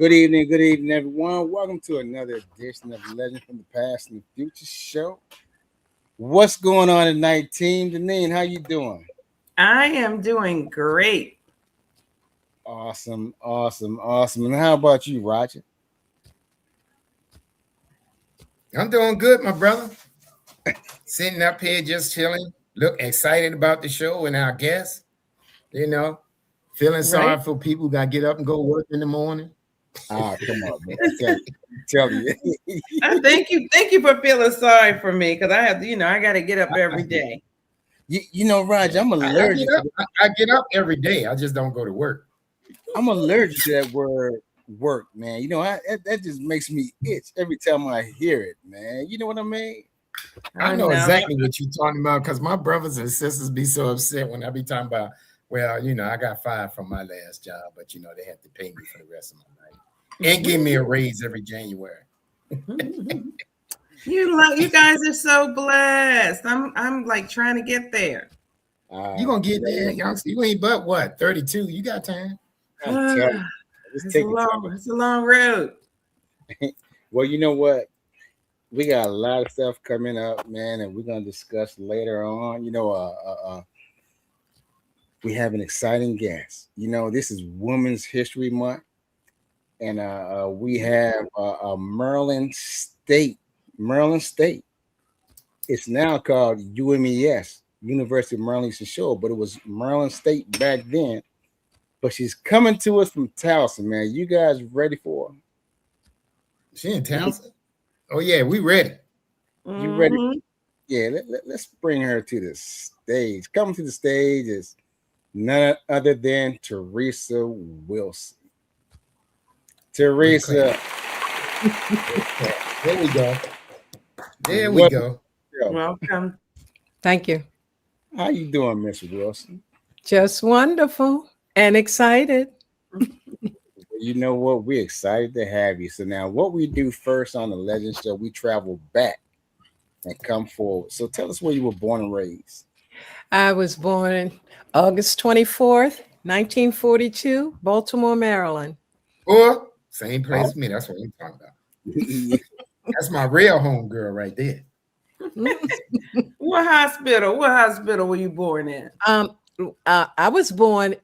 good evening, everyone. Welcome to another edition of Legend from the Past and the Future show. What's going on tonight, team? Janine, how you doing? I am doing great. Awesome. And how about you, Roger? I'm doing good, my brother. Sitting up here just chilling. Look excited about the show and our guests. Feeling sorry for people who got to get up and go work in the morning. Ah, come on, man. Tell you. Thank you for feeling sorry for me because I have, I got to get up every day. Roger, I'm allergic. I get up every day. I just don't go to work. I'm allergic to that word work, man. That just makes me itch every time I hear it, man. You know what I mean? I know exactly what you're talking about because my brothers and sisters be so upset when I be talking about, well, I got fired from my last job, but they have to pay me for the rest of my life and give me a raise every January. You guys are so blessed. I'm like trying to get there. You gonna get there, youngster. You ain't but what 32. You got time. It's a long road. Well, you know what? We got a lot of stuff coming up, man, and we're gonna discuss later on. We have an exciting guest. This is Women's History Month, and we have Maryland State. It's now called UMES, University of Maryland Eastern Shore, but it was Maryland State back then. But she's coming to us from Towson, man. You guys ready for her? She in Towson? Oh yeah, we ready. You ready? Yeah, let's bring her to the stage. Coming to the stage is none other than Theresa Wilson. Theresa. Okay. There we go. Welcome. Thank you. How you doing, Miss Wilson? Just wonderful and excited. You know what? We're excited to have you. So now what we do first on the Legend Show, we travel back and come forward. So tell us where you were born and raised. I was born August 24th, 1942, Baltimore, Maryland. Or same place as me. That's what I'm talking about. That's my real home girl right there. What hospital were you born in? I was born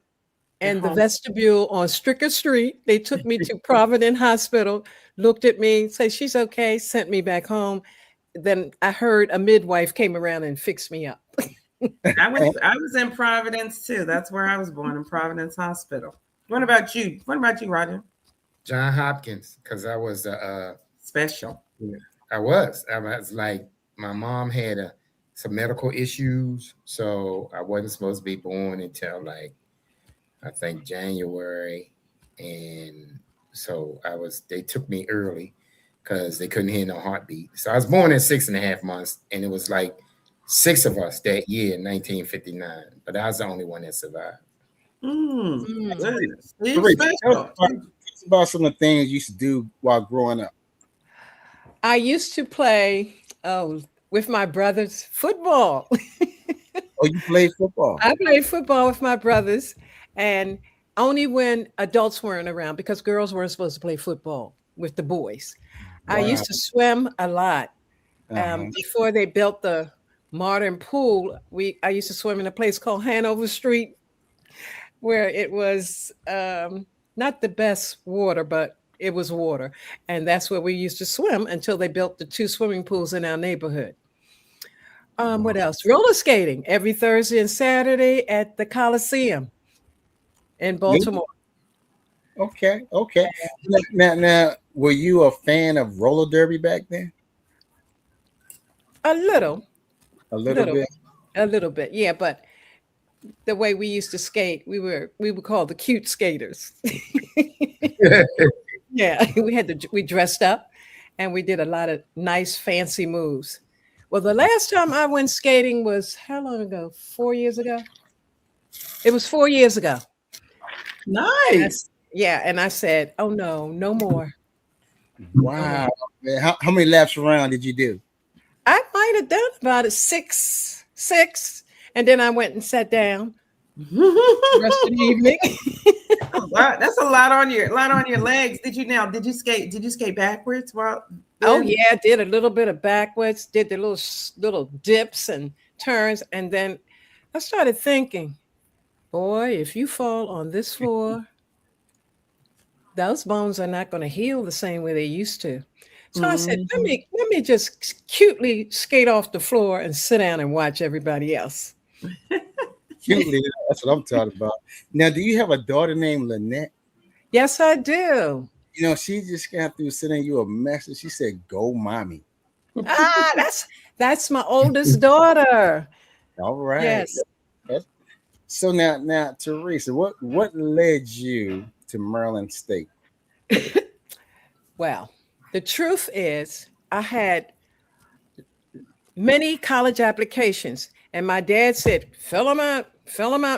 in the vestibule on Stricker Street. They took me to Providence Hospital, looked at me, said she's okay, sent me back home. Then I heard a midwife came around and fixed me up. I was in Providence too. That's where I was born, in Providence Hospital. What about you? What about you, Roger? John Hopkins, because I was special. I was like, my mom had some medical issues, so I wasn't supposed to be born until I think January, and so they took me early because they couldn't hear no heartbeat. So I was born in 6.5 months, and it was like 6 of us that year in 1959, but I was the only one that survived. Tell us about some of the things you used to do while growing up. I used to play with my brothers football. Oh, you played football? I played football with my brothers, and only when adults weren't around, because girls weren't supposed to play football with the boys. Wow. I used to swim a lot. Before they built the modern pool, I used to swim in a place called Hanover Street, where it was not the best water, but it was water. And that's where we used to swim until they built the 2 swimming pools in our neighborhood. What else? Roller skating every Thursday and Saturday at the Coliseum in Baltimore. Okay. Now, were you a fan of roller derby back then? A little bit, yeah. But the way we used to skate, we were called the cute skaters. Yeah, we dressed up, and we did a lot of nice, fancy moves. Well, the last time I went skating was how long ago? 4 years ago. It was 4 years ago. Nice. Yeah, and I said, "Oh no more." Wow. How many laps around did you do? I might have done about a six, and then I went and sat down the rest of the evening. That's a lot on your legs. Did you skate backwards? Oh yeah, I did a little bit of backwards, did the little dips and turns, and then I started thinking, boy, if you fall on this floor, those bones are not going to heal the same way they used to. So I said, let me just cutely skate off the floor and sit down and watch everybody else. Cutely, that's what I'm talking about. Now, do you have a daughter named Lynette? Yes, I do. You know, she just got through sending you a message. She said, "Go, mommy." That's my oldest daughter. All right. Yes. So now, Theresa, what led you to Maryland State? Well, the truth is, I had many college applications, and my dad said, fill them out,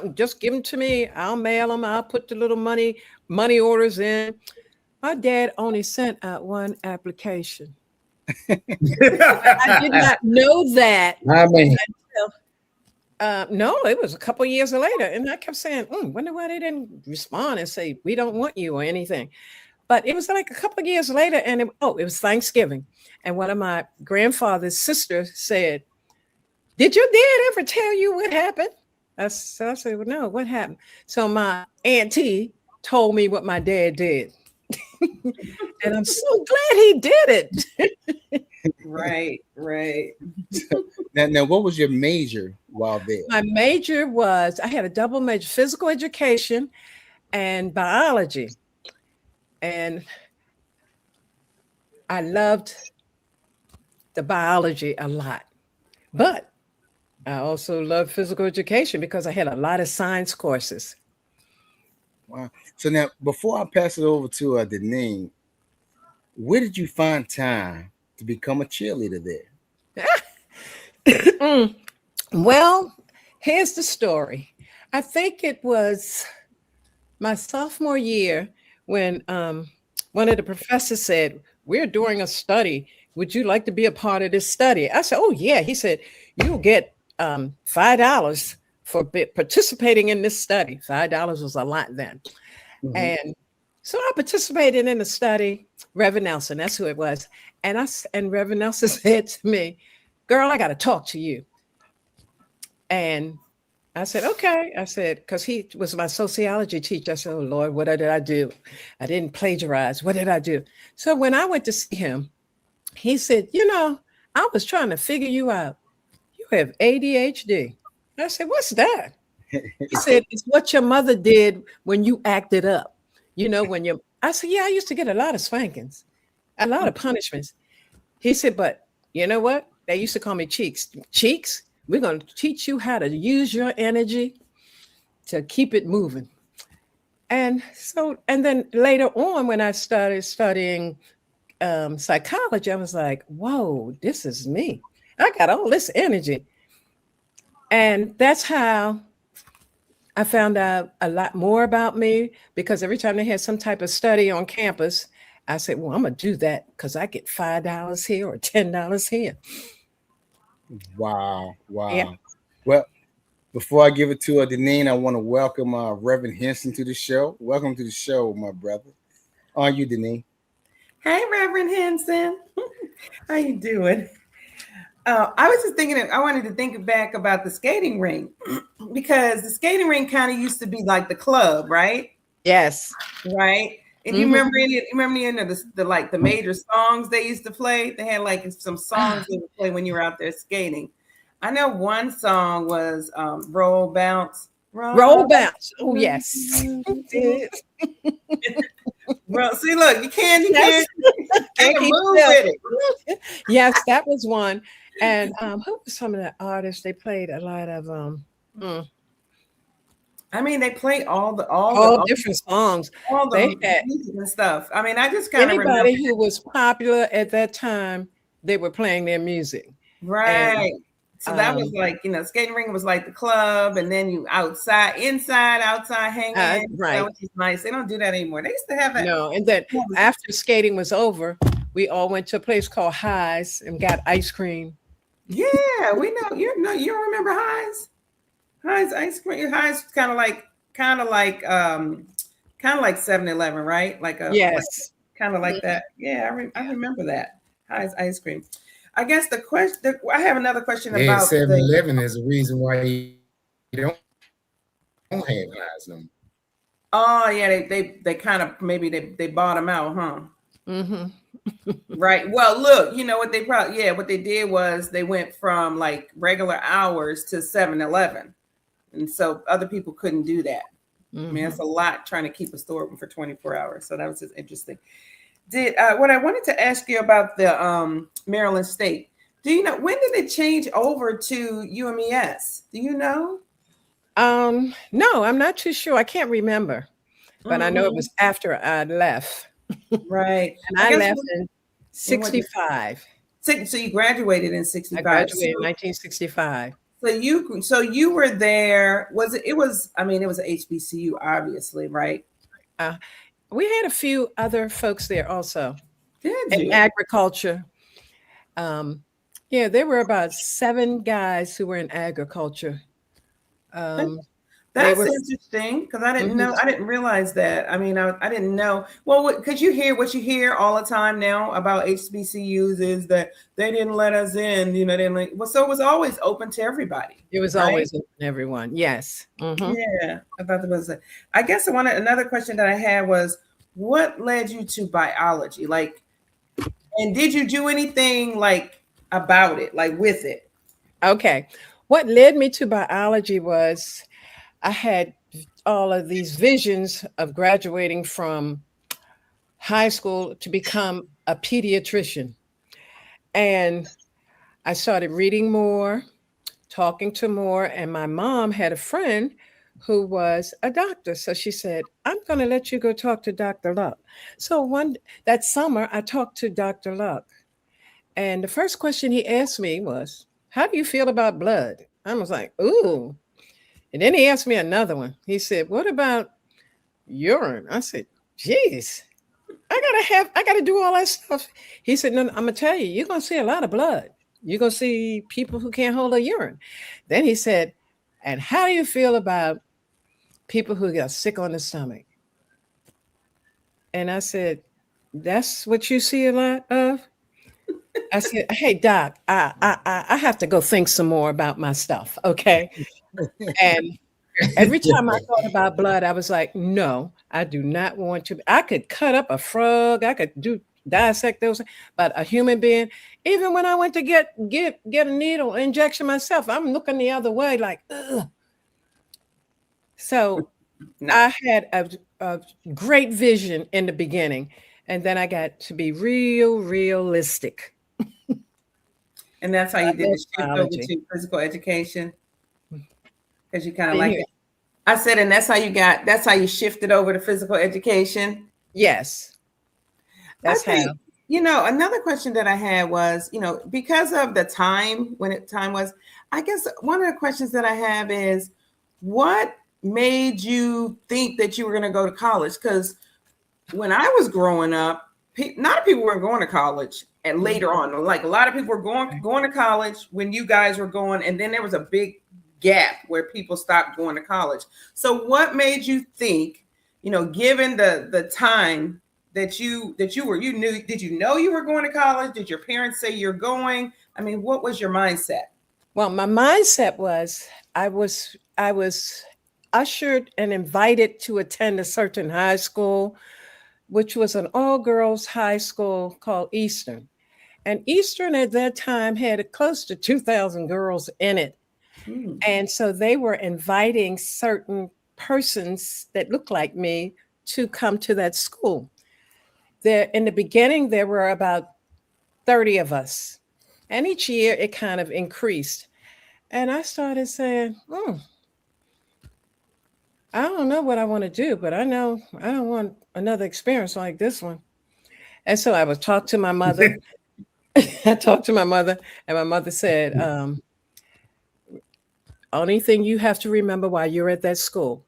and just give them to me. I'll mail them. I'll put the little money orders in. My dad only sent out one application. I did not know that. I mean, no, it was a couple of years later, and I kept saying, wonder why they didn't respond and say we don't want you or anything. But it was like a couple of years later, and it was Thanksgiving, and one of my grandfather's sisters said, "Did your dad ever tell you what happened?" I said, "Well, no, what happened?" So my auntie told me what my dad did, and I'm so glad he did it. Right. Now, what was your major while there? My major I had a double major, physical education and biology. And I loved the biology a lot. But I also loved physical education because I had a lot of science courses. Wow. So now, before I pass it over to Deneen, where did you find time to become a cheerleader there? Well, here's the story. I think it was my sophomore year when one of the professors said, "We're doing a study. Would you like to be a part of this study?" I said, "Oh, yeah." He said, "You'll get $5 for participating in this study." $5 was a lot then. Mm-hmm. And so I participated in the study. Reverend Nelson, that's who it was. And Reverend Nelson said to me, "Girl, I got to talk to you." And I said, "Okay." I said, because he was my sociology teacher. I said, "Oh, Lord, what did I do? I didn't plagiarize. What did I do?" So when I went to see him, he said, "I was trying to figure you out. You have ADHD." I said, "What's that?" He said, "It's what your mother did when you acted up. I said, "Yeah, I used to get a lot of spankings, a lot of punishments." He said, "But you know what? They used to call me Cheeks. Cheeks, we're going to teach you how to use your energy to keep it moving." And then later on, when I started studying psychology, I was like, whoa, this is me. I got all this energy. And that's how I found out a lot more about me, because every time they had some type of study on campus, I said, well, I'm going to do that because I get $5 here or $10 here. Wow. Yeah. Well, before I give it to Deneen, I want to welcome Reverend Henson to the show. Welcome to the show, my brother. How are you, Deneen? Hey, Reverend Henson. How you doing? I was just thinking, I wanted to think back about the skating ring, because the skating ring kind of used to be like the club, right? Yes. Right. And you remember any of the major songs they used to play? They had like some songs they would play when you were out there skating. I know one song was Roll Bounce. Roll Bounce. Oh, yes. Well, see, look, you can't move with it. Yes, that was one. And who was some of the artists? They played a lot of I mean, they play all different songs. All the music and stuff. I mean, I just kind of remember anybody who was popular at that time, they were playing their music. Right. And, so that was like, skating ring was like the club, and then you outside hanging. Right. That was just nice. They don't do that anymore. They used to have that. No, and then after skating was over, we all went to a place called Highs and got ice cream. Yeah, we know. You don't remember Highs? Highs ice cream. Highs kind of like kind of like 7-Eleven, right? Yes. Kind of like that. Yeah, I remember that. Ice cream. I guess the question. I have another question Yeah, about 7-Eleven is the reason why you don't have highs no more. Oh yeah, they kind of maybe they bought them out, huh? Mm-hmm. Right. Well, look, you know what they probably what they did was they went from like regular hours to 7-Eleven, and so other people couldn't do that. Mm-hmm. I mean, it's a lot trying to keep a store open for 24 hours. So that was just interesting. Did what I wanted to ask you about the Maryland State? Do you know when did it change over to UMES? Do you know? No, I'm not too sure. I can't remember, but I know it was after I left. Right. And I left in 65. So you graduated in 65. I graduated in 1965. So you were there. It was an HBCU, obviously, right? We had a few other folks there also. Did in you? Agriculture. Yeah, there were about 7 guys who were in agriculture. That's interesting because I didn't know. I didn't realize that. I mean, I didn't know. Well, could you hear what you hear all the time now about HBCUs is that they didn't let us in. You know, they didn't. Well, so it was always open to everybody. It was always open to everyone. Yes. Mm-hmm. Yeah, I thought that was. I guess another question that I had was, what led you to biology? Like, and did you do anything like about it, like with it? Okay. What led me to biology was I had all of these visions of graduating from high school to become a pediatrician. And I started reading more, talking to more, and my mom had a friend who was a doctor. So she said, I'm going to let you go talk to Dr. Luck. So that summer, I talked to Dr. Luck. And the first question he asked me was, how do you feel about blood? I was like, ooh. And then he asked me another one. He said, what about urine? I said, geez, I gotta do all that stuff. He said, no, I'm gonna tell you, you're gonna see a lot of blood. You're gonna see people who can't hold a urine. Then he said, and how do you feel about people who get sick on the stomach? And I said, that's what you see a lot of? I said, hey, Doc, I have to go think some more about my stuff, okay? And every time I thought about blood, I was like, no, I do not want to. I could cut up a frog. I could dissect those, but a human being, even when I went to get a needle injection myself, I'm looking the other way like, ugh. So I had a great vision in the beginning, and then I got to be realistic. And that's how you did the shift over to physical education? Because you kind of like it. I said, and that's how you shifted over to physical education? Yes. That's how. You know, another question that I had was, you know, because of the time, time was, I guess one of the questions that I have is, what made you think that you were going to go to college? Because when I was growing up, not a people weren't going to college. And later on, like a lot of people were going to college when you guys were going, and then there was a big gap where people stopped going to college. So what made you think, you know, given the time that you knew, did you know you were going to college? Did your parents say you're going? I mean, what was your mindset? Well, my mindset was I was ushered and invited to attend a certain high school, which was an all-girls high school called Eastern. And Eastern at that time had close to 2,000 girls in it. And so they were inviting certain persons that looked like me to come to that school. There, in the beginning, there were about 30 of us. And each year it kind of increased. And I started saying, I don't know what I want to do, but I know I don't want another experience like this one. And so I would talk to my mother. I talked to my mother, and my mother said, only thing you have to remember while you're at that school,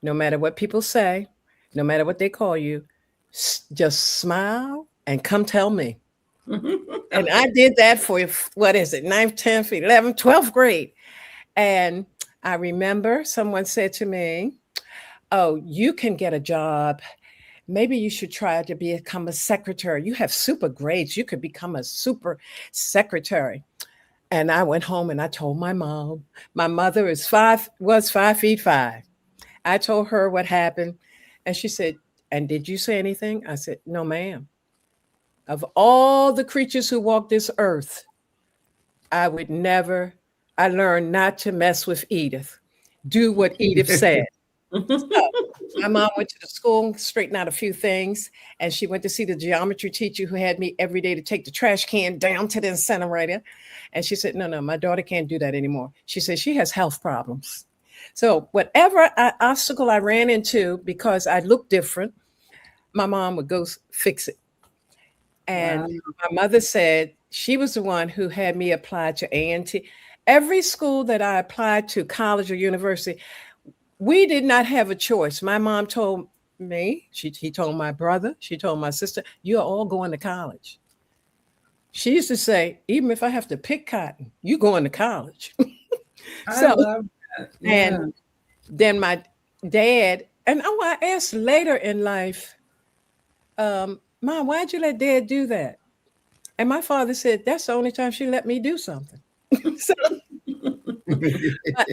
no matter what people say, no matter what they call you, just smile and come tell me. And I did that for, what is it, 9th, 10th, 11th, 12th grade. And I remember someone said to me, oh, you can get a job. Maybe you should try to become a secretary. You have super grades. You could become a super secretary. And I went home and I told my mom. My mother was 5 feet 5. I told her what happened. And she said, and did you say anything? I said, no, ma'am. Of all the creatures who walk this earth, I learned not to mess with Edith. Do what Edith said. So my mom went to the school, straightened out a few things, and she went to see the geometry teacher who had me every day to take the trash can down to the incinerator. And she said, no, my daughter can't do that anymore. She said she has health problems. So whatever obstacle I ran into, because I looked different, my mom would go fix it. And my mother said she was the one who had me apply to A&T. Every school that I applied to, college or university, we did not have a choice. My mom told me, he told my brother, she told my sister, you're all going to college. She used to say, even if I have to pick cotton, you going to college. I love that. Yeah. And then my dad, and I asked later in life, Mom, why'd you let Dad do that? And my father said, that's the only time she let me do something. So,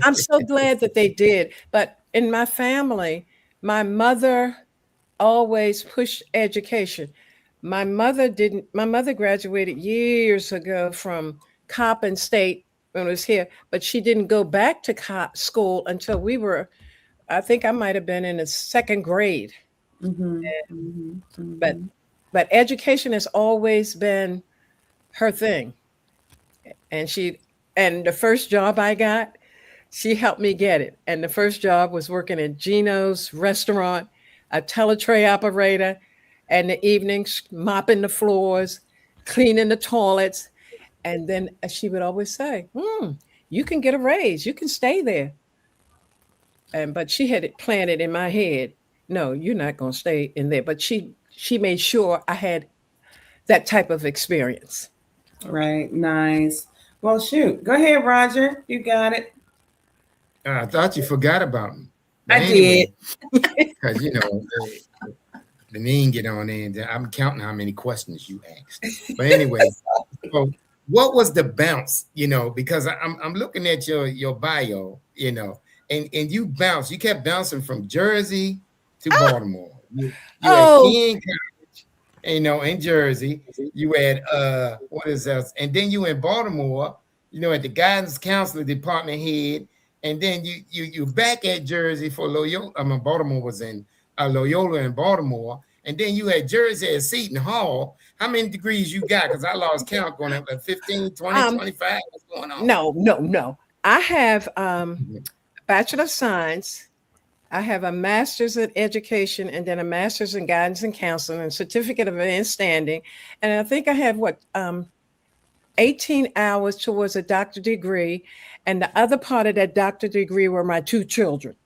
I'm so glad that they did. But in my family, my mother always pushed education. My mother graduated years ago from Kappa State when I was here, but she didn't go back to school until I think I might have been in the second grade. But education has always been her thing. And the first job I got, she helped me get it. And the first job was working at Gino's restaurant, a teletray operator, and the evenings mopping the floors, cleaning the toilets. And then she would always say, you can get a raise. You can stay there. But she had it planted in my head. No, you're not going to stay in there. But she made sure I had that type of experience. Right. Nice. Well, shoot. Go ahead, Roger. You got it. I thought you forgot about me. I did. Because, the name get on there, and I'm counting how many questions you asked. But anyway, so what was the bounce, because I'm looking at your bio, and you bounced. You kept bouncing from Jersey to Baltimore. You at King College, in Jersey. You at what is that? And then you in Baltimore, at the guidance counselor department head. And then you back at Jersey for Loyola. Baltimore was in Loyola in Baltimore. And then you had Jersey at Seton Hall. How many degrees you got? Because I lost count going up at 15, 20, 25. What's going on? No. I have Bachelor of Science. I have a master's in education and then a master's in guidance and counseling and certificate of advanced standing. And I think I have 18 hours towards a doctorate degree. And the other part of that doctorate degree were my 2 children.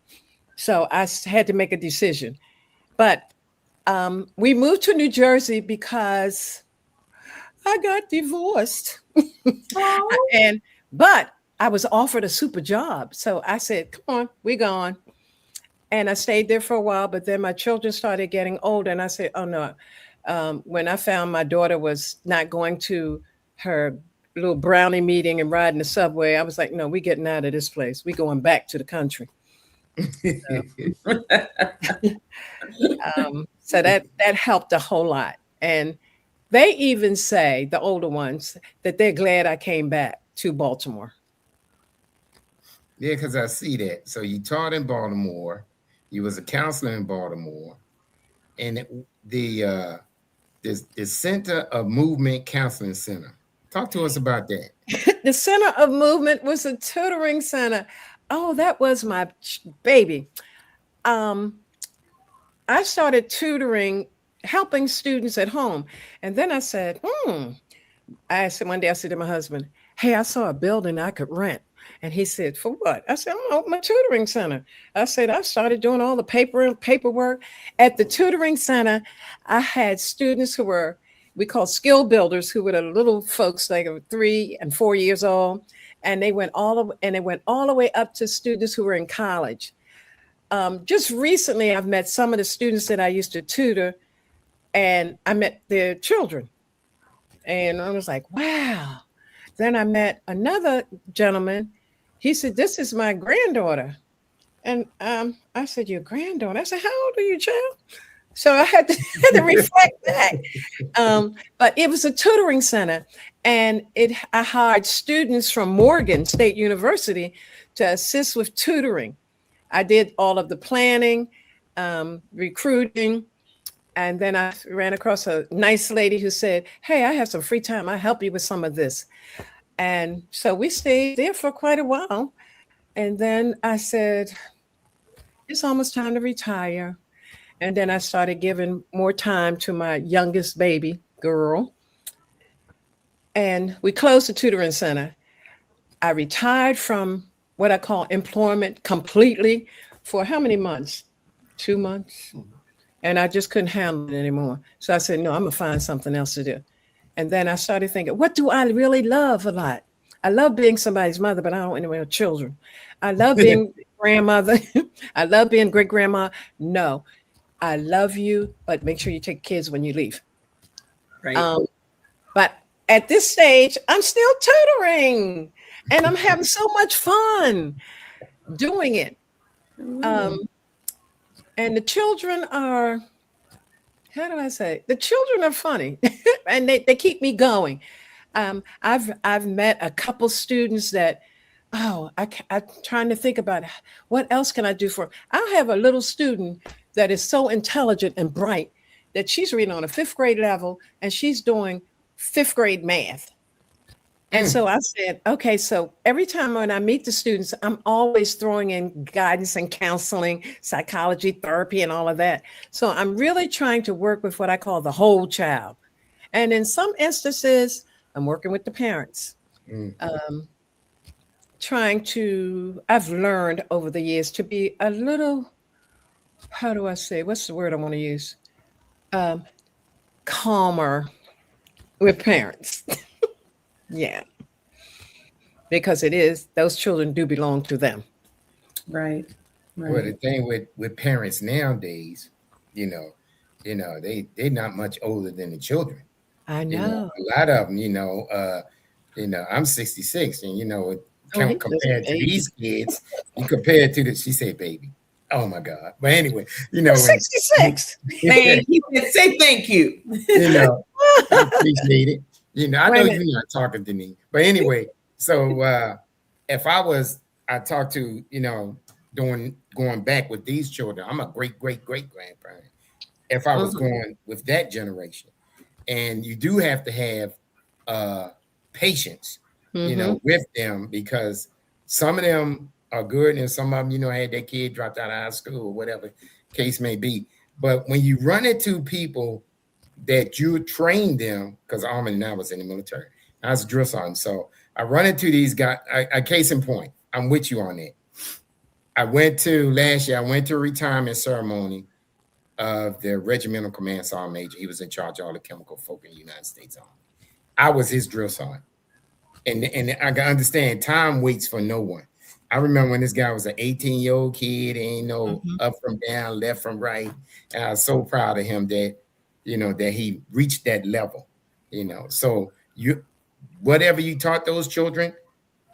So I had to make a decision. But we moved to New Jersey because I got divorced. But I was offered a super job. So I said, come on, we're gone. And I stayed there for a while, but then my children started getting older. And I said, oh no. When I found my daughter was not going to her little brownie meeting and riding the subway, I was like, no, we're getting out of this place. We're going back to the country. So that helped a whole lot. And they even say, the older ones, that they're glad I came back to Baltimore. Yeah, because I see that. So you taught in Baltimore. You was a counselor in Baltimore. And the Center of Movement Counseling Center. Talk to us about that. The Center of Movement was a tutoring center. Oh, that was my baby. I started tutoring, helping students at home. And then I said, one day I said to my husband, hey, I saw a building I could rent. And he said, for what? I said, I'm gonna open a tutoring center. I said, I started doing all the paperwork. At the tutoring center, I had students who were, we call skill builders, who were the little folks like 3 and 4 years old. And they went all the way up to students who were in college. just recently, I've met some of the students that I used to tutor, and I met their children. And I was like, wow. Then I met another gentleman. He said, this is my granddaughter. And I said, your granddaughter? I said, how old are you, child? So I had to reflect back. But it was a tutoring center, and I hired students from Morgan State University to assist with tutoring. I did all of the planning, recruiting, and then I ran across a nice lady who said, hey, I have some free time. I'll help you with some of this. And so we stayed there for quite a while. And then I said, it's almost time to retire. And then I started giving more time to my youngest baby girl. And we closed the tutoring center. I retired from what I call employment completely for how many months? 2 months. And I just couldn't handle it anymore. So I said, no, I'm going to find something else to do. And then I started thinking, what do I really love a lot? I love being somebody's mother, but I don't want any children. I love being grandmother. I love being great grandma. No, I love you, but make sure you take kids when you leave. Right. But at this stage, I'm still tutoring, and I'm having so much fun doing it. And the children are, how do I say? The children are funny, and they keep me going. I've met a couple students that, I'm trying to think about what else can I do for. I have a little student that is so intelligent and bright that she's reading on a 5th grade level, and she's doing 5th grade math. And so I said, okay, so every time when I meet the students, I'm always throwing in guidance and counseling, psychology, therapy, and all of that. So I'm really trying to work with what I call the whole child. And in some instances, I'm working with the parents. I've learned over the years to be a little, how do I say, what's the word I want to use? Calmer with parents. Yeah. Because those children do belong to them. Right. Well, the thing with parents nowadays, they're not much older than the children. I know. A lot of them, I'm 66, and compared to these kids, you compare it to she said baby. Oh my God. But anyway, 66. Thank you. Say thank you. I appreciate it. I know you're not talking to me. But anyway, so if I talked to, going back with these children, I'm a great grandparent. If I was going with that generation. And you do have to have patience, with them, because some of them are good and some of them, had their kid dropped out of high school or whatever case may be. But when you run into people that you train them, because Anbd and I was in the military, I was a drill sergeant. So I run into these guys, a case in point, I'm with you on that. Last year, I went to a retirement ceremony of the regimental command sergeant major. He was in charge of all the chemical folk in the United States Army. I was his drill sergeant. And I can understand time waits for no one. I remember when this guy was an 18-year-old kid, ain't no up from down, left from right. And I was so proud of him that, that he reached that level, So whatever you taught those children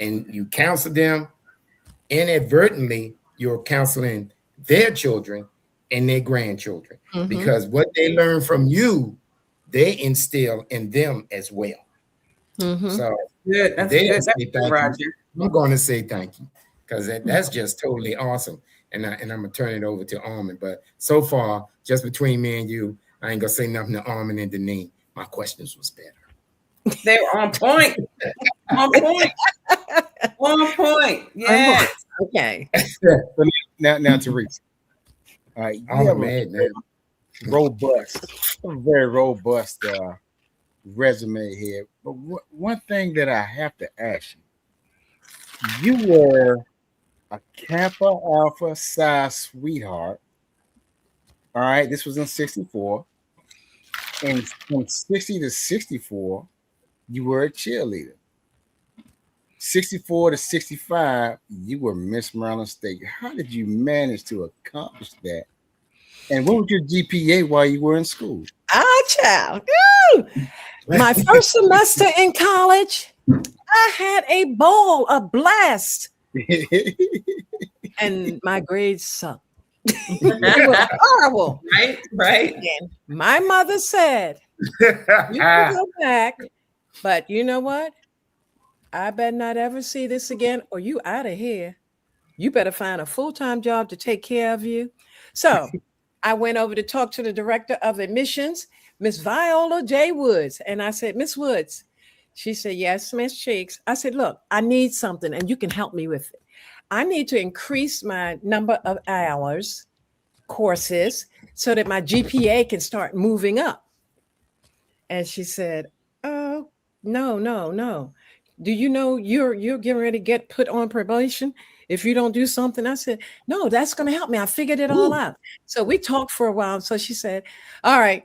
and you counsel them, inadvertently, you're counseling their children and their grandchildren, because what they learn from you, they instill in them as well. So good. That's good, Roger. I'm going to say thank you, because that's just totally awesome. And I'm gonna turn it over to Anbd. But so far, just between me and you, I ain't gonna say nothing to Anbd and Deneen. My questions was better. They were on point. On point. On point. Yes. Okay. Now, Theresa. Man. Very robust resume here. But one thing that I have to ask you were a Kappa Alpha Psi sweetheart. All right, this was in 64. And from 60 to 64, you were a cheerleader. 64 to 65, you were Miss Maryland State. How did you manage to accomplish that? And what was your GPA while you were in school? Child. Woo! My first semester in college, I had a ball, a blast, and my grades sucked. They were horrible. Right. And my mother said, "You can go back, but you know what? I better not ever see this again, or you out of here. You better find a full-time job to take care of you." So I went over to talk to the director of admissions, Miss Viola J. Woods. And I said, "Miss Woods." She said, "Yes, Miss Cheeks." I said, "Look, I need something and you can help me with it. I need to increase my number of hours, courses, so that my GPA can start moving up." And she said, "Oh, no. Do you know you're getting ready to get put on probation if you don't do something?" I said, "No, that's going to help me. I figured it all out." So we talked for a while. So she said, "All right,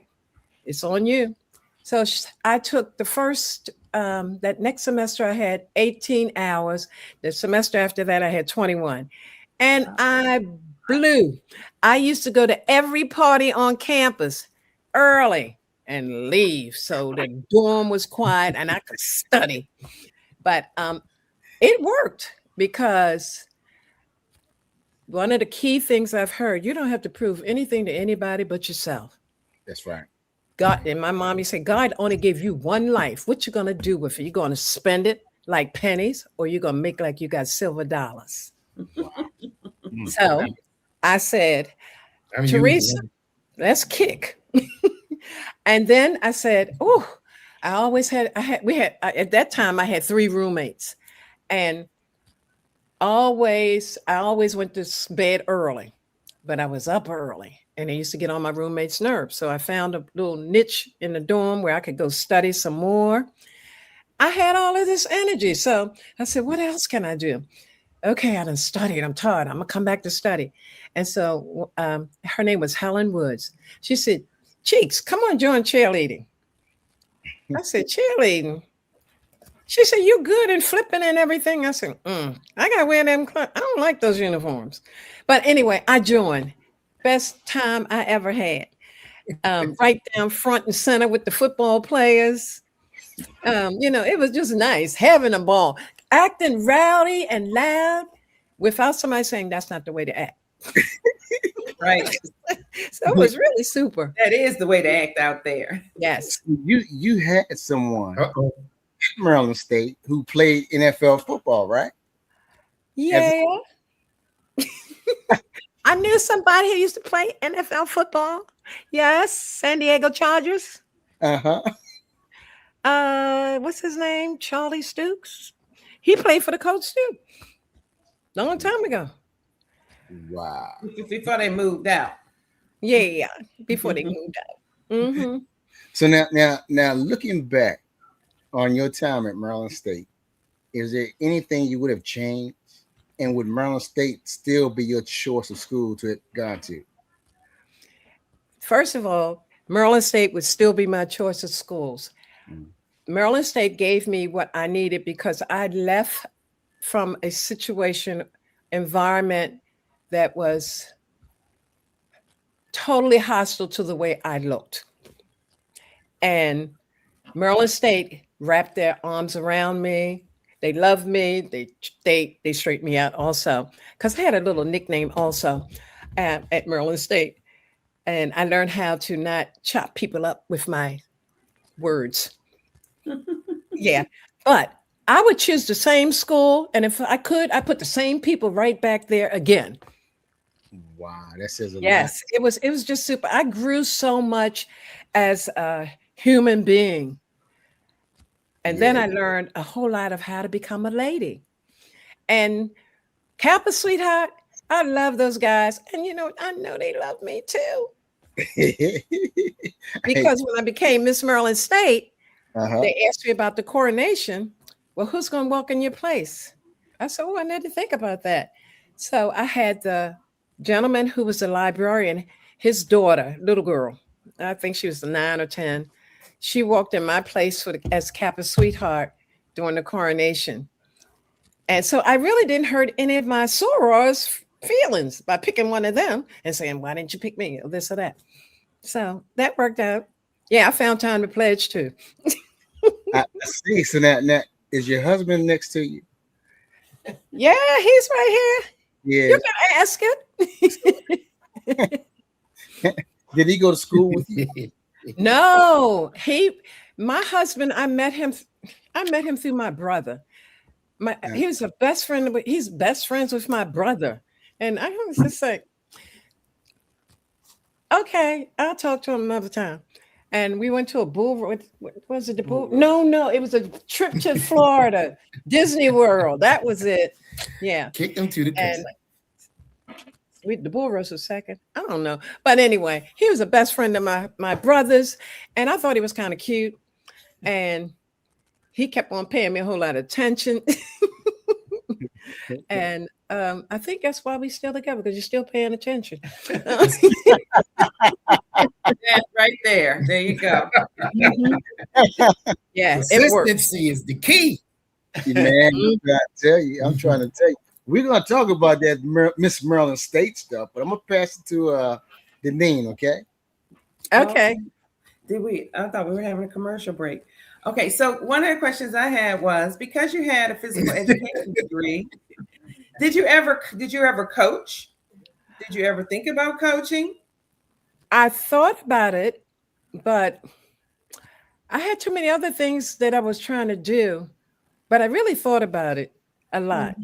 it's on you." So I took the first, that next semester I had 18 hours. The semester after that, I had 21. And I blew. I used to go to every party on campus early and leave. So the dorm was quiet and I could study. But it worked because one of the key things I've heard, you don't have to prove anything to anybody but yourself. That's right. God, and my mom used to say, God only gave you one life. What you gonna do with it? You gonna spend it like pennies, or you gonna make like you got silver dollars? So I said, Theresa, let's kick. And then I said, oh, at that time I had 3 roommates, and I always went to bed early, but I was up early. And I used to get on my roommate's nerves. So I found a little niche in the dorm where I could go study some more. I had all of this energy. So I said, what else can I do? Okay, I done studied. I'm tired. I'm going to come back to study. And so her name was Helen Woods. She said, Cheeks, come on, join cheerleading. I said, cheerleading? She said, you good and flipping and everything. I said, I got to wear them. I don't like those uniforms. But anyway, I joined. Best time I ever had. Right down front and center with the football players. It was just nice having a ball, acting rowdy and loud without somebody saying that's not the way to act. Right. So it was really super. That is the way to act out there. Yes. You had someone at Maryland State who played NFL football, right? Yeah. I knew somebody who used to play NFL football. Yes, San Diego Chargers. What's his name? Charlie Stooks. He played for the Colts too. Long time ago. Wow. Before they moved out. Yeah, before they moved out. Mm-hmm. So now looking back on your time at Maryland State, is there anything you would have changed? And would Maryland State still be your choice of school to go to? First of all, Maryland State would still be my choice of schools. Maryland State gave me what I needed because I left from a environment that was totally hostile to the way I looked. And Maryland State wrapped their arms around me. They loved me. They straightened me out also, because I had a little nickname also at Maryland State. And I learned how to not chop people up with my words. Yeah. But I would choose the same school. And if I could, I put the same people right back there again. Wow. That says a lot. Yes. It was just super. I grew so much as a human being. And then I learned a whole lot of how to become a lady. And Kappa, sweetheart, I love those guys. And, I know they love me too. Because when I became Miss Maryland State, they asked me about the coronation. Well, who's going to walk in your place? I said, I need to think about that. So I had the gentleman who was the librarian, his daughter, little girl. I think she was 9 or 10. She walked in my place as Kappa sweetheart during the coronation. And so I really didn't hurt any of my sorors' feelings by picking one of them and saying, why didn't you pick me? Or this or that. So that worked out. Yeah, I found time to pledge too. I see. So now, is your husband next to you? Yeah, he's right here. Yeah. You can ask it. Did he go to school with you? No, my husband, I met him through my brother. He was a best friend. He's best friends with my brother. And I was just like, okay, I'll talk to him another time. And we went to a what was it? The bull? No, it was a trip to Florida, Disney World. That was it. Yeah. Kicked him to the and the bull roast was second. I don't know. But anyway, he was a best friend of my brother's. And I thought he was kind of cute. And he kept on paying me a whole lot of attention. And I think that's why we still together, because you're still paying attention. That's right there. There you go. Yeah, consistency is the key. Man, I'm trying to tell you. We're gonna talk about that Miss Maryland State stuff, but I'm gonna pass it to Deneen, okay? Okay. I thought we were having a commercial break. Okay, so one of the questions I had was, because you had a physical education degree, did you ever coach? Did you ever think about coaching? I thought about it, but I had too many other things that I was trying to do. But I really thought about it a lot.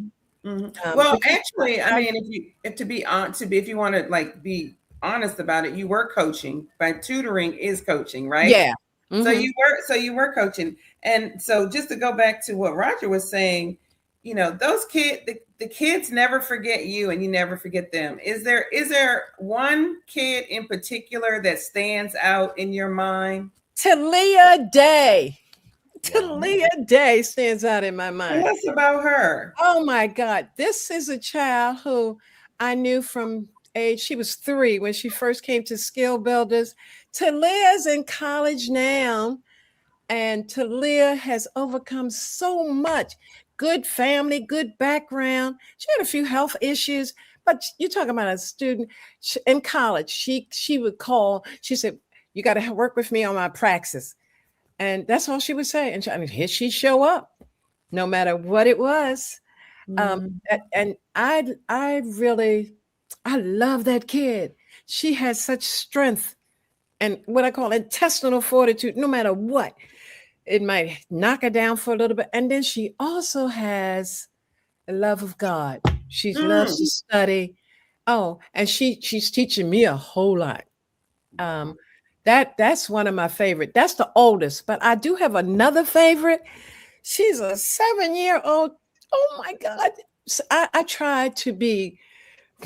Mm-hmm. Well, actually, I mean, if you want to like be honest about it, you were coaching. By tutoring is coaching, right? Yeah. Mm-hmm. So you were coaching. And so just to go back to what Roger was saying, you know, those kids, the kids never forget you and you never forget them. Is there one kid in particular that stands out in your mind? Talia Day. Talia Day stands out in my mind. What's about her? Oh my God. This is a child who I knew from age, she was 3 when she first came to Skill Builders. Talia's in college now, and Talia has overcome so much. Good family, good background. She had a few health issues, but you're talking about a student in college. She would call, she said, you got to work with me on my praxis. And that's all she would say. And here she'd show up, no matter what it was. And I love that kid. She has such strength and what I call intestinal fortitude, no matter what. It might knock her down for a little bit. And then she also has a love of God. She loves to study. Oh, and she's teaching me a whole lot. That's one of my favorite. That's the oldest, but I do have another favorite. She's a 7-year-old. Oh my God. So I tried to be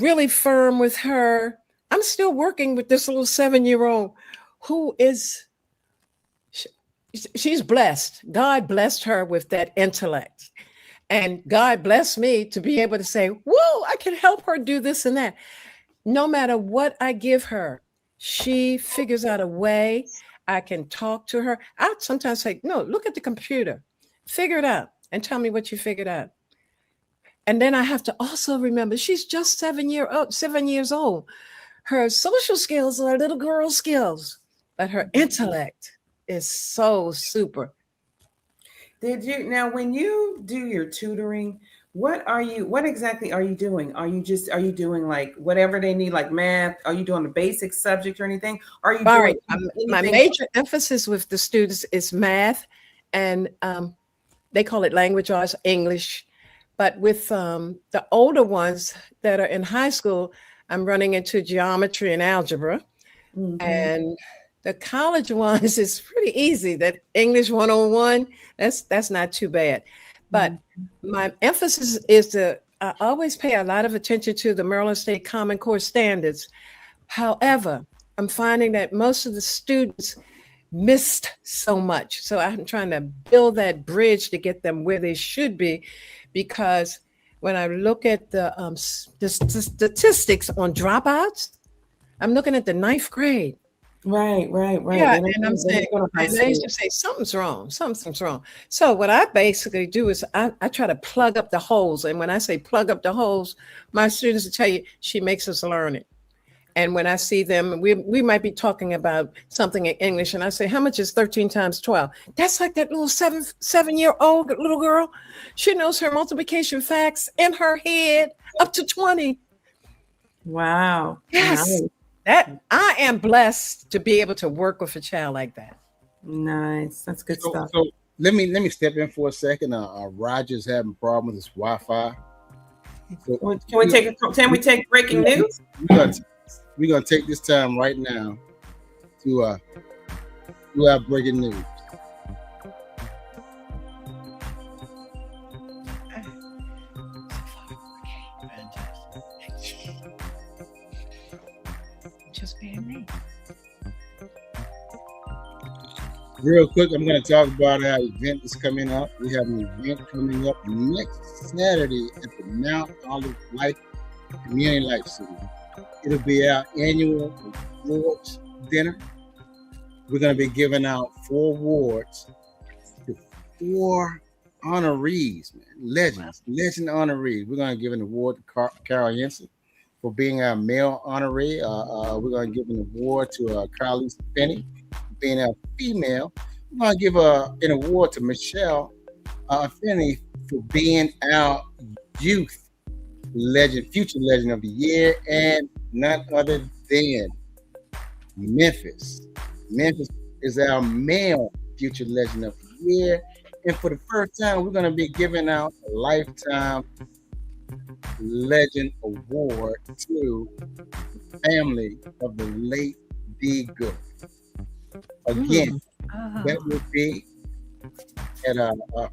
really firm with her. I'm still working with this little 7-year-old who is, she's blessed. God blessed her with that intellect. And God blessed me to be able to say, whoa, I can help her do this and that. No matter what I give her, she figures out a way. I can talk to her. I sometimes say, no, look at the computer, figure it out and tell me what you figured out. And then I have to also remember she's just 7 years old. Her social skills are little girl skills, but her intellect is so super. Now, when you do your tutoring, what exactly are you doing? Are you doing like whatever they need, like math? Are you doing the basic subject or anything? Are you doing my major emphasis with the students is math, and they call it language arts, English. But with the older ones that are in high school, I'm running into geometry and algebra. Mm-hmm. And the college ones is pretty easy. That English 101, that's not too bad. But my emphasis is I always pay a lot of attention to the Maryland State Common Core standards. However, I'm finding that most of the students missed so much. So I'm trying to build that bridge to get them where they should be, because when I look at the statistics on dropouts, I'm looking at the 9th grade. Right. Yeah, They and I'm don't saying, go to high and they used school. to say something's wrong, something's wrong. So what I basically do is I try to plug up the holes. And when I say plug up the holes, my students will tell you she makes us learn it. And when I see them, we might be talking about something in English, and I say, how much is 13 times 12? That's like that little seven-year-old little girl. She knows her multiplication facts in her head up to 20. Wow. Yes. That I am blessed to be able to work with a child like that. Nice. That's good stuff. So let me step in for a second. Roger's having a problem with his Wi-Fi. So Can we take breaking news? We're gonna take this time right now to do our breaking news. Just being me. Real quick, I'm going to talk about our event that's coming up. We have an event coming up next Saturday at the Mount Olive Life Community Life Center. It'll be our annual awards dinner. We're going to be giving out 4 awards to 4 honorees, man, legend honorees. We're going to give an award to Carol Jensen for being our male honoree. We're going to give an award to Carly Finney being a female. We're going to give an award to Michelle Finney for being our youth legend, future legend of the year, and none other than Memphis. Memphis is our male future legend of the year. And for the first time, we're going to be giving out a lifetime legend award to the family of the late D. Good. Again, that would be at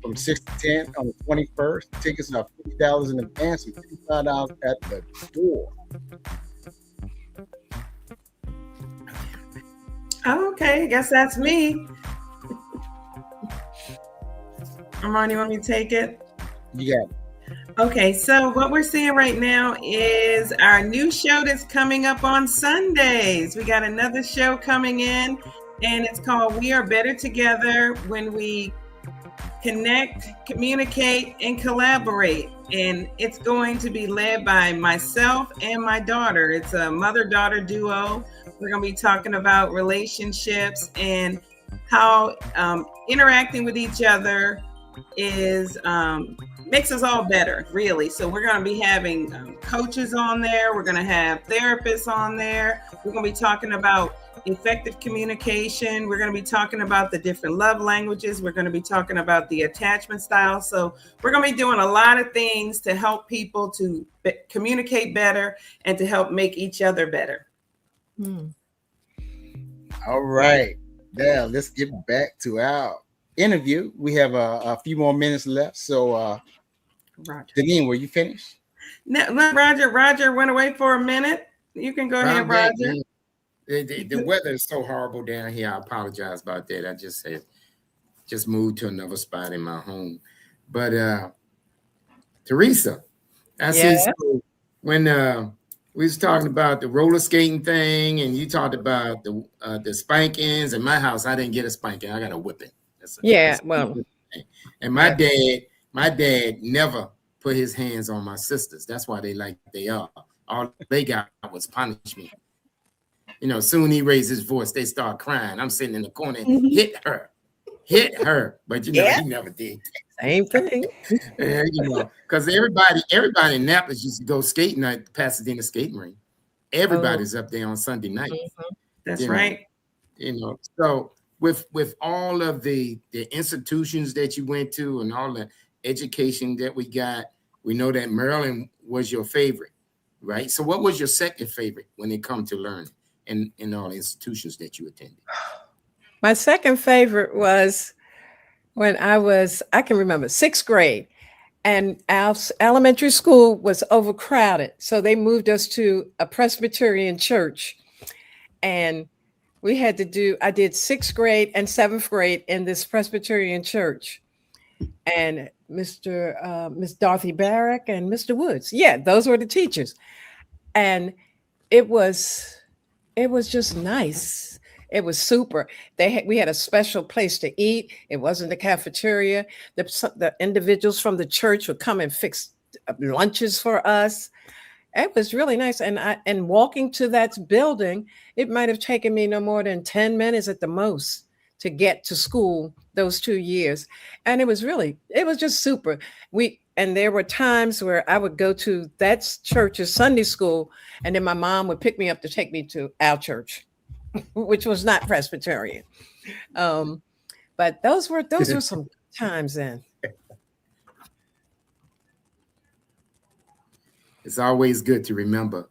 from 6 to 10 on the 21st. Tickets are $50 in advance and $55 at the door. Okay, I guess that's me. Armand, you want me to take it? You got it. Okay, so what we're seeing right now is our new show that's coming up on Sundays. We got another show coming in, and it's called We Are Better Together When We Connect, Communicate, and Collaborate. And it's going to be led by myself and my daughter. It's a mother-daughter duo. We're going to be talking about relationships and how interacting with each other is makes us all better, really. So we're going to be having coaches on there. We're going to have therapists on there. We're going to be talking about effective communication. We're going to be talking about the different love languages. We're going to be talking about the attachment style. So we're going to be doing a lot of things to help people to communicate better and to help make each other better. All right. Now let's get back to our interview. We have a few more minutes left. So, Roger. Deneen, were you finished? No, Roger went away for a minute. You can go ahead, Roger. The weather is so horrible down here. I apologize about that. I just moved to another spot in my home. But Theresa, I see when we was talking about the roller skating thing, and you talked about the spankings. In my house, I didn't get a spanking. I got a whipping. And my dad never put his hands on my sisters. That's why they like they are. All they got was punishment. You know, soon he raised his voice, they start crying. I'm sitting in the corner and hit her. But you know, he never did. Same thing. You know, because everybody in Naples used to go skating at the Pasadena skating rink. Everybody's up there on Sunday night. That's right. You know, so with all of the institutions that you went to and all the education that we got, we know that Maryland was your favorite, right? So what was your second favorite when it comes to learning in all the institutions that you attended? My second favorite was when I can remember 6th grade, and our elementary school was overcrowded. So they moved us to a Presbyterian church, and I did 6th grade and 7th grade in this Presbyterian church. And Miss Dorothy Barrack and Mr. Woods. Yeah, those were the teachers. And it was just nice. It was super. We had a special place to eat. It wasn't the cafeteria. The individuals from the church would come and fix lunches for us. It was really nice. And walking to that building, it might have taken me no more than 10 minutes at the most to get to school those 2 years. And it was just super. And there were times where I would go to that church's Sunday school, and then my mom would pick me up to take me to our church, which was not Presbyterian. But those were some times then. It's always good to remember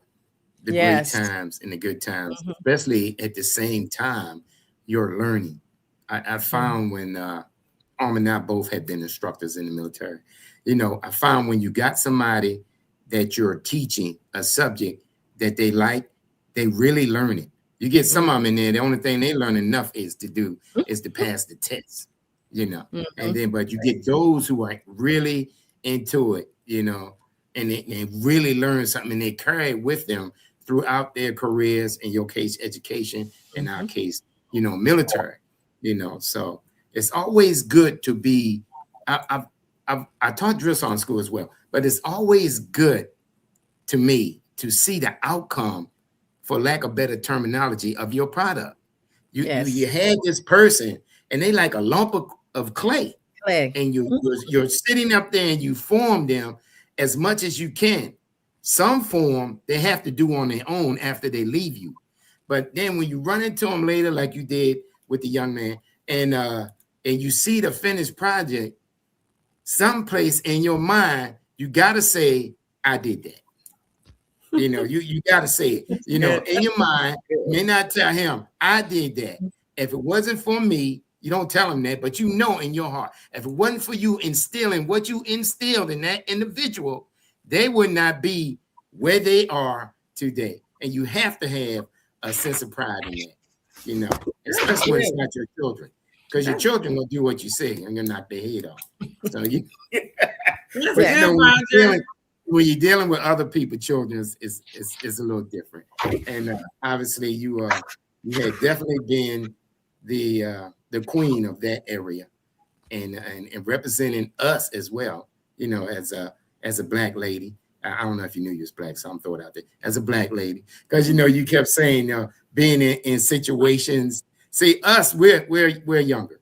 the Yes. great times and the good times, especially at the same time you're learning. I found when and I both had been instructors in the military. I found when you got somebody that you're teaching a subject that they like, they really learn it. You get some of them in there, the only thing they learn enough is to pass the test, and then, but you get those who are really into it, and they really learn something and they carry it with them throughout their careers, in your case, education, in our case, military, so it's always good to be, I taught drill sergeant school as well, but it's always good to me to see the outcome, for lack of better terminology, of your product. You had this person and they like a lump of clay. And you're sitting up there and you form them as much as you can. Some form they have to do on their own after they leave you. But then when you run into them later, like you did with the young man, and you see the finished project, someplace in your mind, you got to say, I did that. You got to say it, in your mind. You may not tell him, I did that. If it wasn't for me, you don't tell him that, but in your heart, if it wasn't for you instilling what you instilled in that individual, they would not be where they are today. And you have to have a sense of pride in that, especially when it's not your children, because your children will do what you say and you'll knock their head off. So when you're dealing with other people's children, it's a little different. And obviously you had definitely been the queen of that area, and representing us as well, as a Black lady. I don't know if you knew you was Black, so I'm throwing it out there. As a Black lady, because you kept saying being in situations. See, us, we're younger,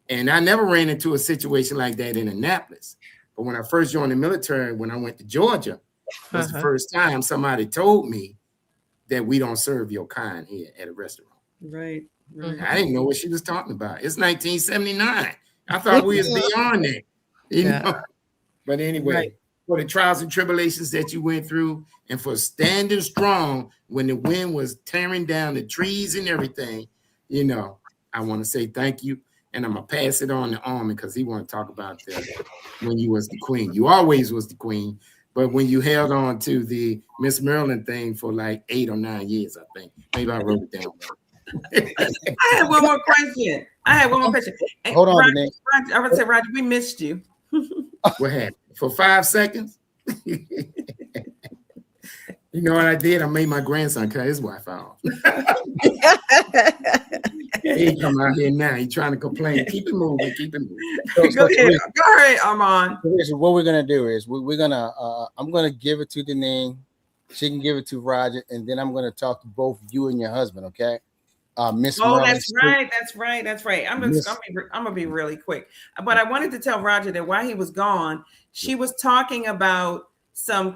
and I never ran into a situation like that in Annapolis. But when I first joined the military, when I went to Georgia, it was the first time somebody told me that we don't serve your kind here at a restaurant. Right. I didn't know what she was talking about. It's 1979. I thought we was beyond that, But anyway, for the trials and tribulations that you went through, and for standing strong when the wind was tearing down the trees and everything, I want to say thank you. And I'm gonna pass it on to Armin because he want to talk about when you was the queen. You always was the queen, but when you held on to the Miss Maryland thing for like 8 or 9 years, I think. Maybe I wrote it down. I had one more question. Hold on, Roger, I would say, Roger, we missed you. What happened? For 5 seconds? You know what I did? I made my grandson cut his Wi-Fi off. He come out here now. He trying to complain. Keep it moving. Go ahead, Armand. What we're gonna do is we're gonna I'm gonna give it to Deneen. She can give it to Roger, and then I'm gonna talk to both you and your husband. Okay, Miss. Oh, that's right. I'm gonna be really quick, but I wanted to tell Roger that while he was gone, she was talking about some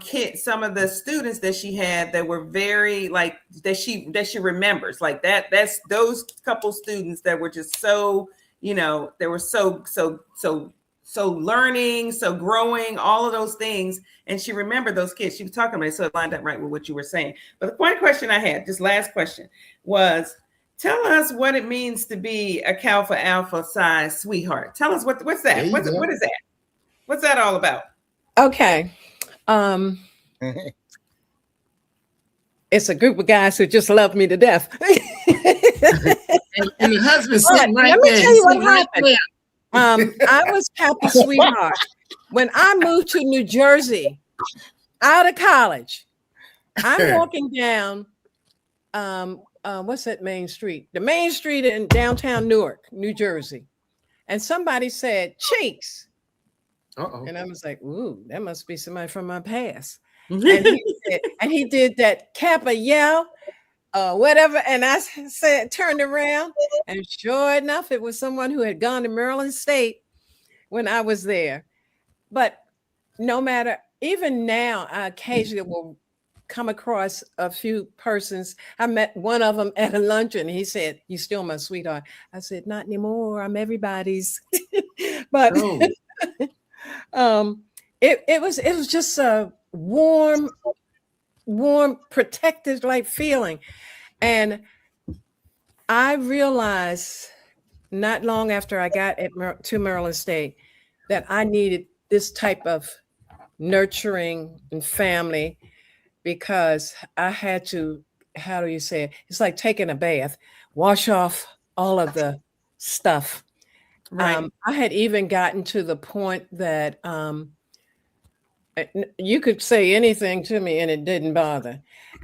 of the students that she had that were very like that she remembers, like that's those couple students that were just so, they were so learning, so growing, all of those things. And she remembered those kids. She was talking about it, so it lined up right with what you were saying. But the one question I had, just last question, was tell us what it means to be a Kappa Alpha Psi sweetheart. Tell us what's that? What is that? What's that all about? Okay. It's a group of guys who just love me to death. and the husband sitting right let there. me tell you what happened. I was Kappa sweetheart when I moved to New Jersey out of college. I'm walking down what's that main street? The main street in downtown Newark, New Jersey. And somebody said Cheeks. Uh-oh. And I was like, ooh, that must be somebody from my past. And he did that Kappa yell, whatever. And I said, turned around, and sure enough, it was someone who had gone to Maryland State when I was there. But no matter, even now, I occasionally will come across a few persons. I met one of them at a luncheon. He said, "You still my sweetheart?" I said, "Not anymore. I'm everybody's." But it was just a warm, protective like feeling. And I realized not long after I got to Maryland State that I needed this type of nurturing and family, because I had to, how do you say it? It's like taking a bath, wash off all of the stuff. Right. I had even gotten to the point that you could say anything to me and it didn't bother.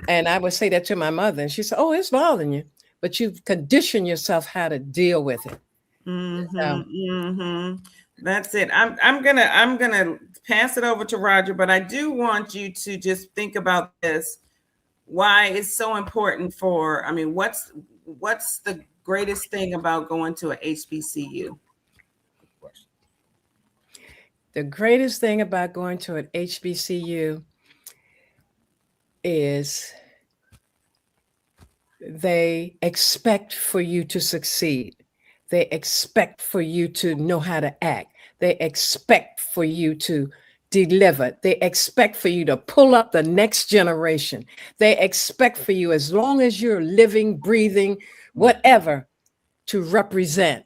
And I would say that to my mother, and she said, "Oh, it's bothering you, but you've conditioned yourself how to deal with it." That's it. I'm gonna pass it over to Roger, but I do want you to just think about this. Why it's so important for, I mean, what's the greatest thing about going to a HBCU? The greatest thing about going to an HBCU is they expect for you to succeed. They expect for you to know how to act. They expect for you to deliver. They expect for you to pull up the next generation. They expect for you, as long as you're living, breathing, whatever, to represent.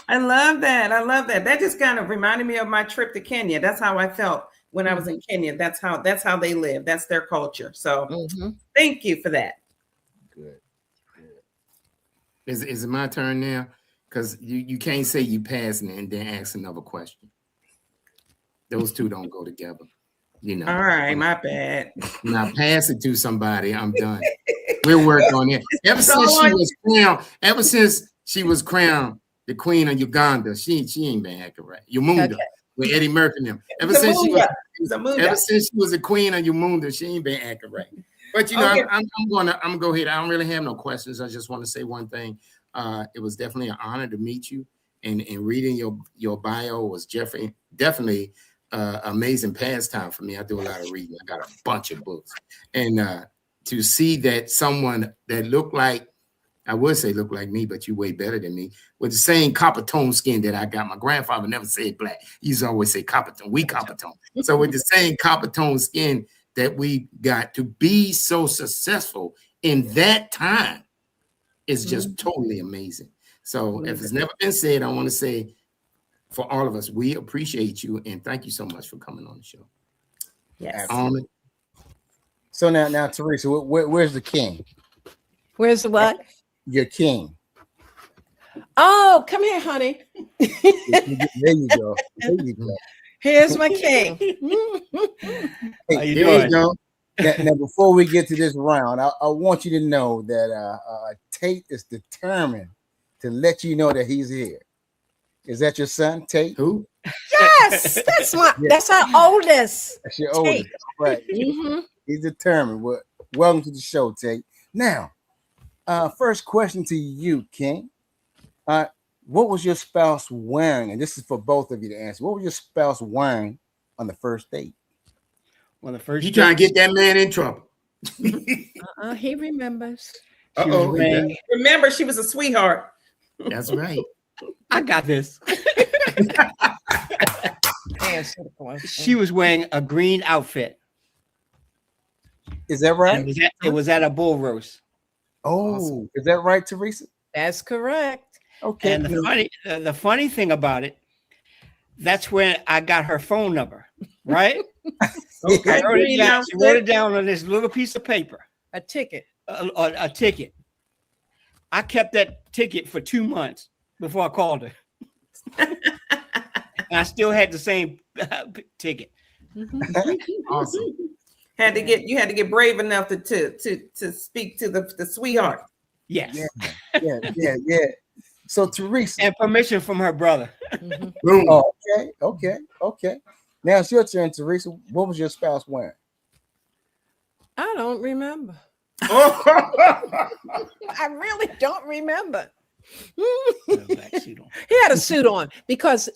I love that. I love that. That just kind of reminded me of my trip to Kenya. That's how I felt when I was in Kenya. That's how they live. That's their culture. So thank you for that. Good. Is it my turn now? Because you can't say you passing and then ask another question. Those two don't go together. You know. All right, my bad. Now pass it to somebody. I'm done. We'll work on it. Ever since she was crowned the queen of Uganda, she ain't been acting right. Umunda with Eddie Murphy and them. Ever since she was a queen of Umunda, she ain't been acting right. But you know, I'm gonna go ahead. I don't really have no questions. I just want to say one thing. It was definitely an honor to meet you, and reading your bio was definitely amazing pastime for me. I do a lot of reading. I got a bunch of books, and to see that someone that looked like, I would say look like me, but you way better than me, with the same copper tone skin that I got. My grandfather never said black. He used to always say copper tone. We copper tone. So with the same copper tone skin that we got, to be so successful in that time is just totally amazing. So if it's never been said, I want to say for all of us, we appreciate you and thank you so much for coming on the show. Yes. So now, Theresa, where's the king? Where's the what? Your king. Oh, come here, honey. There you go. There you go. Here's my king. How you doing? Now, before we get to this round, I want you to know that Tate is determined to let you know that he's here. Is that your son, Tate? Who? Yes, that's our oldest. That's your oldest, right? He's determined. Well, welcome to the show, Tate. Now, first question to you, King. What was your spouse wearing? And this is for both of you to answer. What was your spouse wearing on the first date? On the first You trying to get that man in trouble? He remembers. Remember, she was a sweetheart. That's right. I got this. She was wearing a green outfit. Is that right? It was at a bull roast. Oh, awesome. Is that right, Theresa? That's correct. Okay. And the funny thing about it, that's when I got her phone number, right? Okay. She wrote it down on this little piece of paper. A ticket. A ticket. I kept that ticket for 2 months before I called her. And I still had the same ticket. Awesome. had to get brave enough to speak to the sweetheart. Yes. Yeah. So Theresa. And permission from her brother. Boom. Oh, okay. Now it's your turn, Theresa. What was your spouse wearing? I don't remember. Oh. I really don't remember. Black suit on. He had a suit on because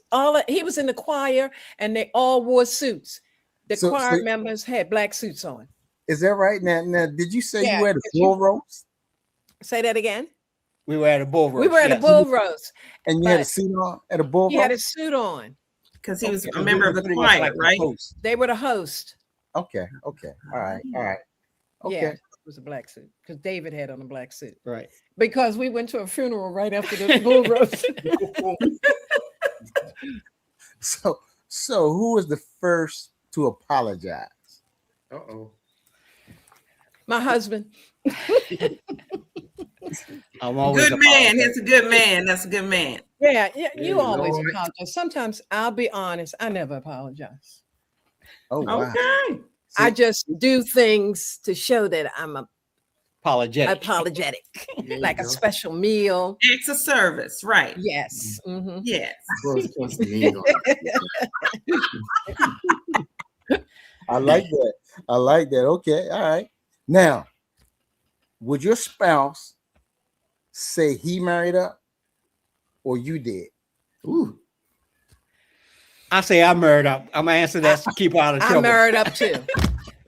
he was in the choir and they all wore suits. The choir members had black suits on. Is that right? Now, did you say Yeah, you had a bull roast? Say that again. We were at a bull roast. We were at a bull roast. And you had a suit on at a bull roast? He had a suit on. Because he was a member of the choir, right? They were the host. Okay. All right. Okay. Yeah, it was a black suit because David had on a black suit. Right. Because we went to a funeral right after the bull roast. So who was the first to apologize? Uh-oh. My husband. I'm always Good man. That's a good man. That's a good man. Yeah, you Yeah, always Lord. apologize. Sometimes I'll be honest, I never apologize. Oh wow. Okay. I just do things to show that I'm apologetic, There you like a go. special meal. Acts of service, right? Yes. Mhm. Yes. Supposed to mean I like that. Okay. All right. Now, would your spouse say he married up or you did? Ooh. I say I married up. I'm gonna answer that to keep her out of trouble. I married up too.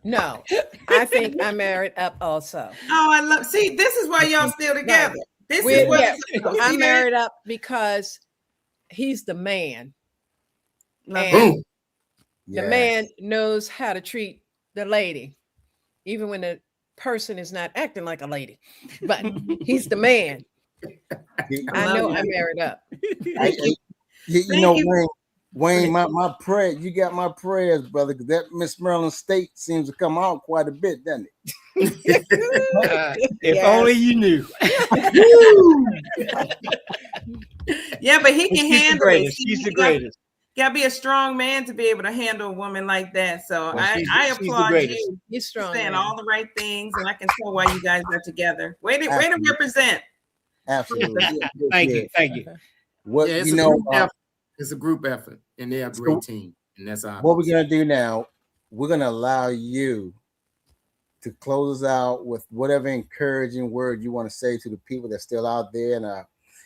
No, I think I married up also. Oh, I love. See, this is why y'all still together. This is what I married up because he's the man. And Boom. the man knows how to treat the lady, even when the person is not acting like a lady. But he's the man. I know I married up. You know, Wayne, my prayer, you got my prayers, brother, because that Miss Maryland State seems to come out quite a bit, doesn't it? If only you knew. Yeah, but he can handle it. She's the greatest. Gotta be a strong man to be able to handle a woman like that. So Well, I she's the applaud greatest. you. He's strong. Saying man. all the right things, and I can tell why you guys are together. Way to represent. Absolutely. Thank you. What Yeah, it's you a know? group effort. It's a group effort, and they're a great team, and that's our. What we're gonna do now? We're gonna allow you to close us out with whatever encouraging word you want to say to the people that's still out there, and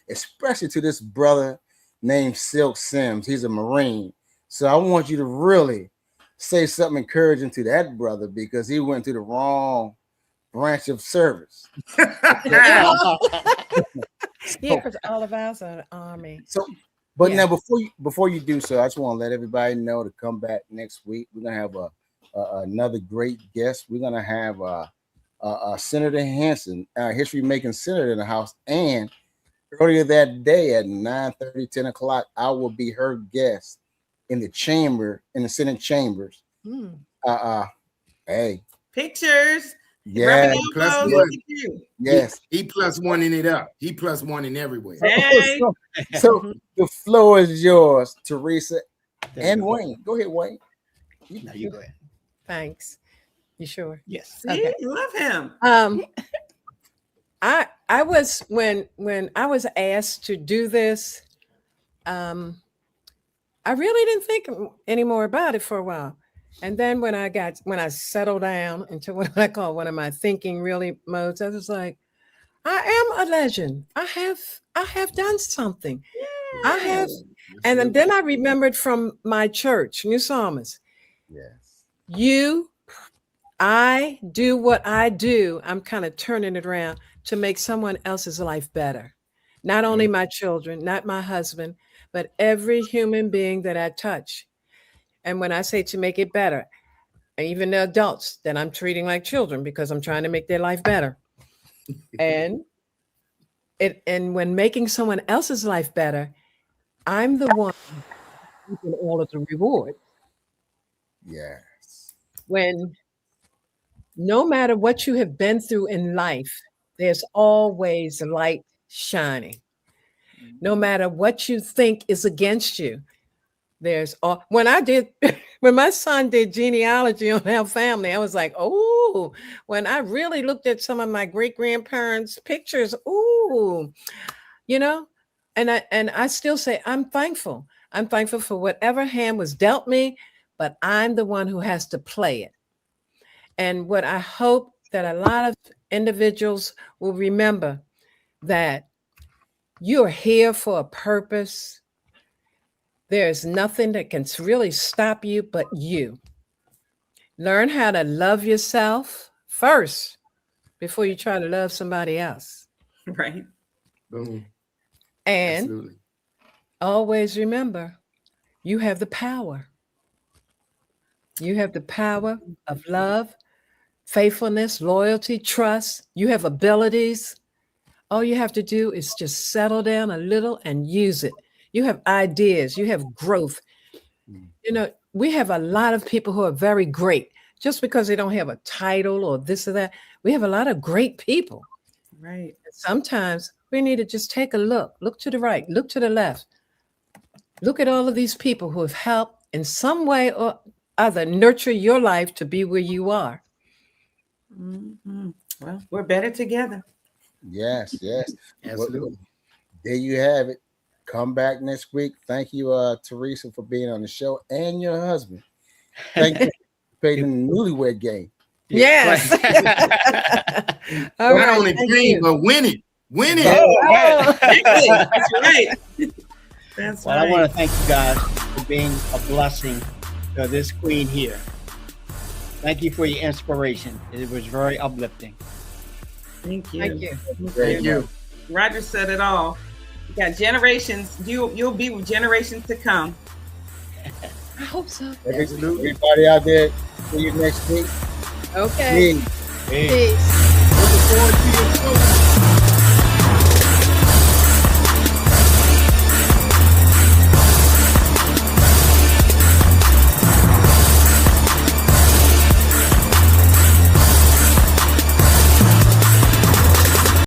especially to this brother named Silk Sims. He's a Marine, so I want you to really say something encouraging to that brother because he went to the wrong branch of service. Yeah, because all of us are the army. So, but Yeah. now before you do so, I just want to let everybody know to come back next week. We're gonna have another great guest. We're gonna have Senator Hanson, our history making senator in the house, and earlier that day at 9:30, 10 o'clock, I will be her guest in the chamber, in the Senate chambers. Hey, Pictures. yeah, plus elbows, one. look at you. yes. He plus one in it up. He plus one in everywhere. Hey. So the floor is yours, Theresa and Wayne. Go ahead, Wayne. No, you go ahead. Thanks. You sure? Yes. See, Okay. love him. I was when I was asked to do this, I really didn't think any more about it for a while. And then when I settled down into what I call one of my thinking really modes, I was like, I am a legend. I have done something. I have, and then I remembered from my church, New Psalmist. Yes. I do what I do. I'm kind of turning it around to make someone else's life better. Not only my children, not my husband, but every human being that I touch. And when I say to make it better, and even the adults that I'm treating like children because I'm trying to make their life better. And when making someone else's life better, I'm the one keeping all of the reward. Yes. When no matter what you have been through in life, there's always light shining. No matter what you think is against you, there's all. When I did When my son did genealogy on our family, I was like, oh, when I really looked at some of my great grandparents' pictures, ooh, you know, and I still say I'm thankful. I'm thankful for whatever hand was dealt me, but I'm the one who has to play it. And what I hope that a lot of individuals will remember that you're here for a purpose. There's nothing that can really stop you but you. Learn how to love yourself first before you try to love somebody else. Right. Boom. And Absolutely. always remember, you have the power. You have the power of love, faithfulness, loyalty, trust. You have abilities. All you have to do is just settle down a little and use it. You have ideas. You have growth. You know, we have a lot of people who are very great just because they don't have a title or this or that. We have a lot of great people. Right. Sometimes we need to just take a look to the right, look to the left. Look at all of these people who have helped in some way or other nurture your life to be where you are. Mm-hmm. Well, we're better together. Yes, yes. Absolutely. There you have it. Come back next week. Thank you, Theresa, for being on the show, and your husband. Thank you for participating in the Newlywed game. Yes. All Not right, only thank dream, you. but win it. Win it. Oh. That's right. That's Well, right. I want to thank you guys for being a blessing to this queen here. Thank you for your inspiration. It was very uplifting. Thank you. Thank you. Thank you. Roger said it all. You got generations. You'll be with generations to come. I hope so. Absolutely. Everybody out there, see you next week. Okay. Peace. Hey. Peace. Looking forward to your show.